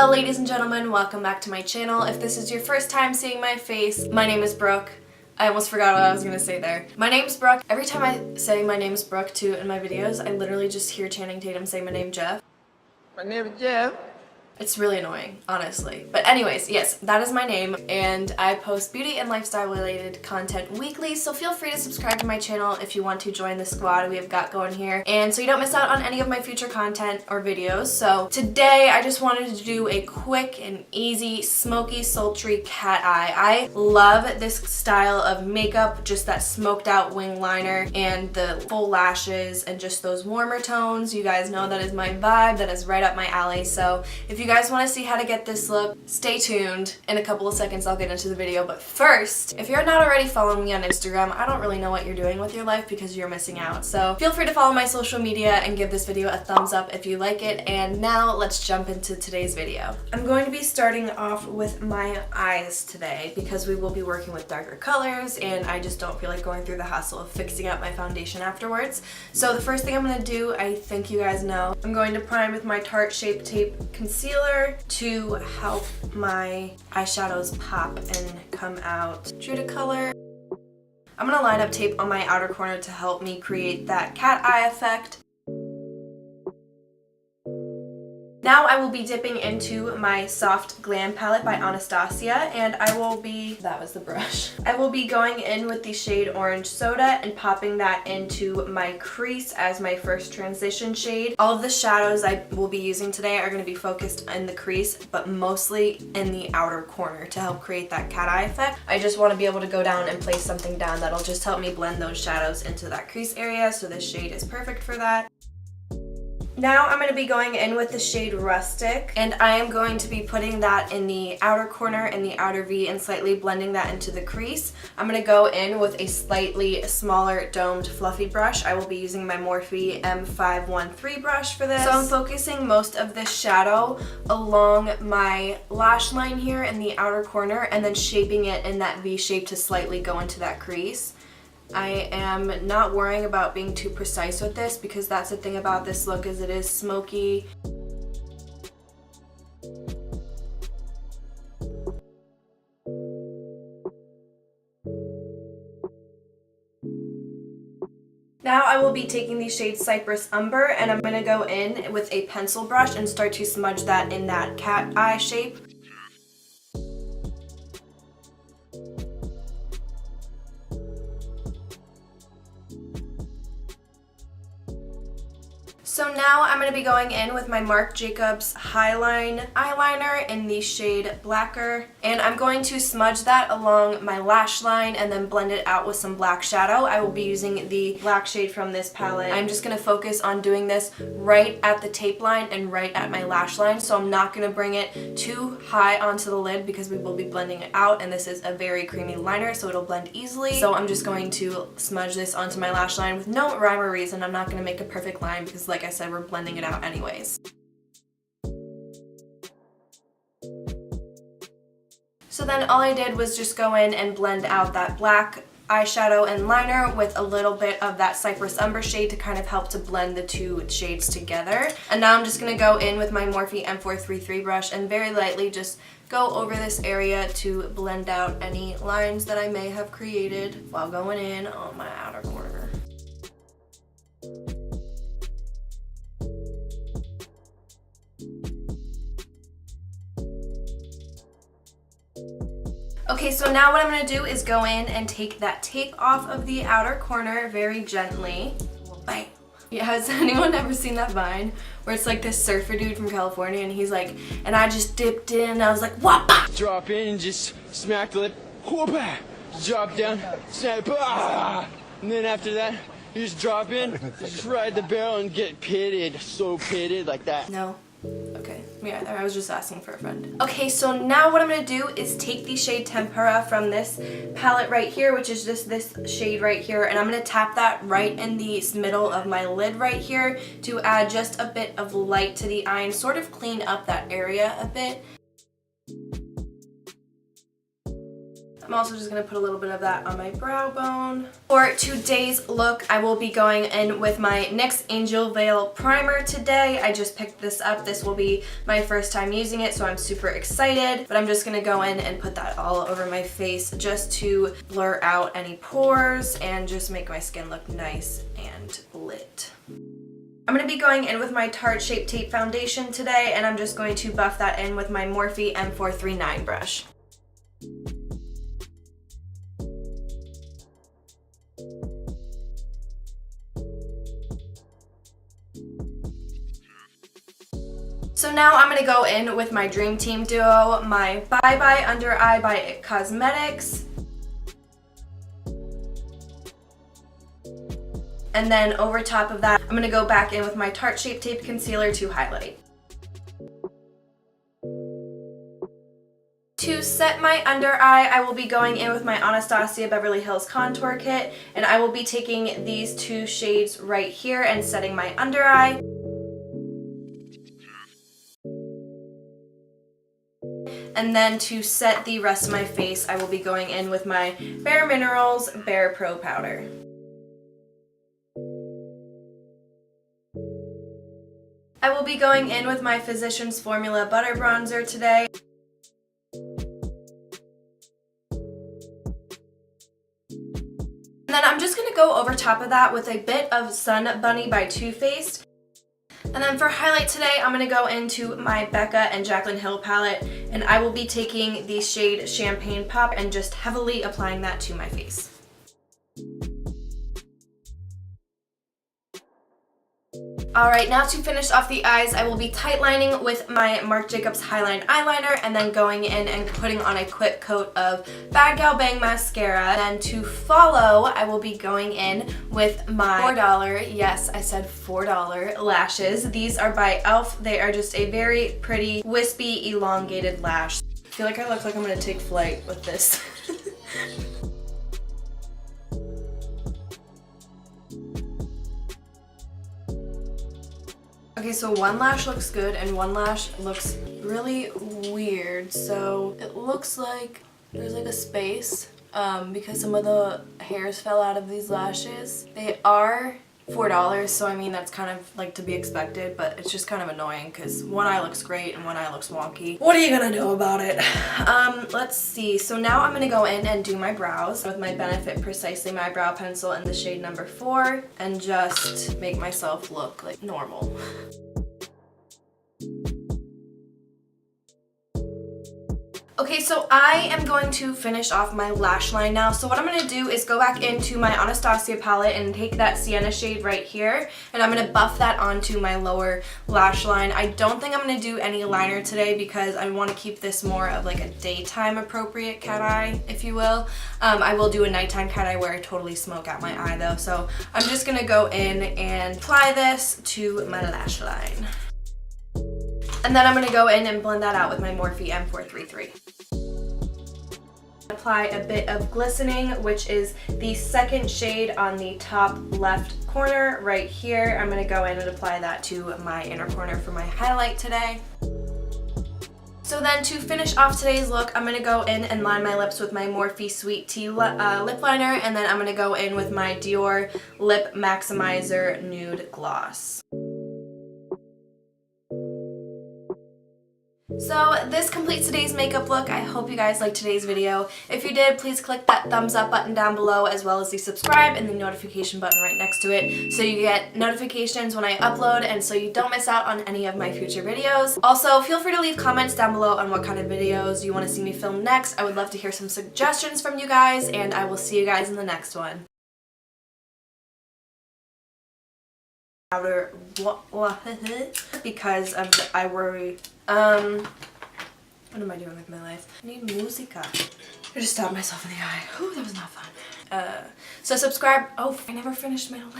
Hello ladies and gentlemen, welcome back to my channel. If this is your first time seeing my face, my name is Brooke. I almost forgot what I was gonna say there. My name's Brooke. Every time I say my name's Brooke too in my videos, I literally just hear Channing Tatum say my name Jeff. My name is Jeff. It's really annoying, honestly. But anyways, yes, that is my name, and I post beauty and lifestyle related content weekly, so feel free to subscribe to my channel if you want to join the squad we have got going here, and so you don't miss out on any of my future content or videos. So today, I just wanted to do a quick and easy, smoky, sultry cat eye. I love this style of makeup, just that smoked out wing liner and the full lashes and just those warmer tones. You guys know that is my vibe, that is right up my alley, so if you guys want to see how to get this look, stay tuned. In a couple of seconds I'll get into the video, but first, if you're not already following me on Instagram, I don't really know what you're doing with your life because you're missing out. So feel free to follow my social media and give this video a thumbs up if you like it. And now let's jump into today's video. I'm going to be starting off with my eyes today because we will be working with darker colors and I just don't feel like going through the hassle of fixing up my foundation afterwards. So the first thing I'm going to do, I think you guys know, I'm going to prime with my Tarte Shape Tape Concealer to help my eyeshadows pop and come out true to color. I'm going to line up tape on my outer corner to help me create that cat eye effect. Now I will be dipping into my soft Glam palette by Anastasia, and I will be, that was the brush, I will be going in with the shade Orange Soda and popping that into my crease as my first transition shade. All of the shadows I will be using today are going to be focused in the crease, but mostly in the outer corner to help create that cat eye effect. I just want to be able to go down and place something down that'll just help me blend those shadows into that crease area, so this shade is perfect for that. Now I'm going to be going in with the shade Rustic, and I am going to be putting that in the outer corner and the outer V and slightly blending that into the crease. I'm going to go in with a slightly smaller domed fluffy brush. I will be using my Morphe M513 brush for this. So I'm focusing most of this shadow along my lash line here in the outer corner and then shaping it in that V shape to slightly go into that crease. I am not worrying about being too precise with this because that's the thing about this look is it is smoky. Now I will be taking the shade Cypress Umber and I'm going to go in with a pencil brush and start to smudge that in that cat eye shape. So now I'm going to be going in with my Marc Jacobs Highline eyeliner in the shade Blacquer, and I'm going to smudge that along my lash line and then blend it out with some black shadow. I will be using the black shade from this palette. I'm just going to focus on doing this right at the tape line and right at my lash line, so I'm not going to bring it too high onto the lid because we will be blending it out, and this is a very creamy liner so it'll blend easily. So I'm just going to smudge this onto my lash line with no rhyme or reason. I'm not going to make a perfect line because like I said, we're blending it out anyways. So then all I did was just go in and blend out that black eyeshadow and liner with a little bit of that Cypress Umber shade to kind of help to blend the two shades together. And now I'm just going to go in with my Morphe M433 brush and very lightly just go over this area to blend out any lines that I may have created while going in on my outer corner. Okay, so now what I'm going to do is go in and take that tape off of the outer corner very gently. Bam! Yeah, has anyone ever seen that Vine where it's like this surfer dude from California and he's like, and I just dipped in and I was like, whoppa! Drop in and just smack the lip. Whoopah! Drop down, snap, ah! And then after that, you just drop in, just ride the barrel and get pitted. So pitted like that. No. Okay, me either. I was just asking for a friend. Okay, so now what I'm going to do is take the shade Tempera from this palette right here, which is just this shade right here, and I'm going to tap that right in the middle of my lid right here to add just a bit of light to the eye and sort of clean up that area a bit. I'm also just going to put a little bit of that on my brow bone. For today's look, I will be going in with my NYX Angel Veil Primer today. I just picked this up. This will be my first time using it, so I'm super excited. But I'm just going to go in and put that all over my face just to blur out any pores and just make my skin look nice and lit. I'm going to be going in with my Tarte Shape Tape Foundation today, and I'm just going to buff that in with my Morphe M439 brush. So now I'm going to go in with my Dream Team Duo, my Bye Bye Under Eye by IT Cosmetics. And then over top of that, I'm going to go back in with my Tarte Shape Tape Concealer to highlight. To set my under eye, I will be going in with my Anastasia Beverly Hills Contour Kit, and I will be taking these two shades right here and setting my under eye. And then to set the rest of my face, I will be going in with my BareMinerals BarePro powder. I will be going in with my Physicians Formula Butter Bronzer today. And then I'm just going to go over top of that with a bit of Sun Bunny by Too Faced. And then for highlight today, I'm going to go into my Becca and Jaclyn Hill palette, and I will be taking the shade Champagne Pop and just heavily applying that to my face. Alright, now to finish off the eyes, I will be tight lining with my Marc Jacobs Highline eyeliner and then going in and putting on a quick coat of Bad Gal Bang mascara. And to follow, I will be going in with my $4, yes, I said $4 lashes. These are by e.l.f. They are just a very pretty, wispy, elongated lash. I feel like I look like I'm going to take flight with this. Okay, so one lash looks good and one lash looks really weird. So it looks like there's like a space because some of the hairs fell out of these lashes. They are $4, so I mean that's kind of like to be expected, but it's just kind of annoying because one eye looks great and one eye looks wonky. What are you gonna do about it? Let's see. So now I'm gonna go in and do my brows with my Benefit Precisely My Brow Pencil in the shade number 4 and just make myself look like normal. Okay, so I am going to finish off my lash line now. So what I'm going to do is go back into my Anastasia palette and take that sienna shade right here, and I'm going to buff that onto my lower lash line. I don't think I'm going to do any liner today because I want to keep this more of like a daytime appropriate cat eye, if you will. I will do a nighttime cat eye where I totally smoke out my eye though. So I'm just going to go in and apply this to my lash line. And then I'm going to go in and blend that out with my Morphe M433. Apply a bit of glistening, which is the second shade on the top left corner right here. I'm going to go in and apply that to my inner corner for my highlight today. So then to finish off today's look, I'm going to go in and line my lips with my Morphe Sweet Tea lip liner, and then I'm going to go in with my Dior Lip Maximizer Nude Gloss. So this completes today's makeup look. I hope you guys liked today's video. If you did, please click that thumbs up button down below as well as the subscribe and the notification button right next to it so you get notifications when I upload and so you don't miss out on any of my future videos. Also, feel free to leave comments down below on what kind of videos you want to see me film next. I would love to hear some suggestions from you guys, and I will see you guys in the next one. Because of the I worry. What am I doing with my life? I need musica. I just stabbed myself in the eye. Ooh, that was not fun. So subscribe. Oh, I never finished my list.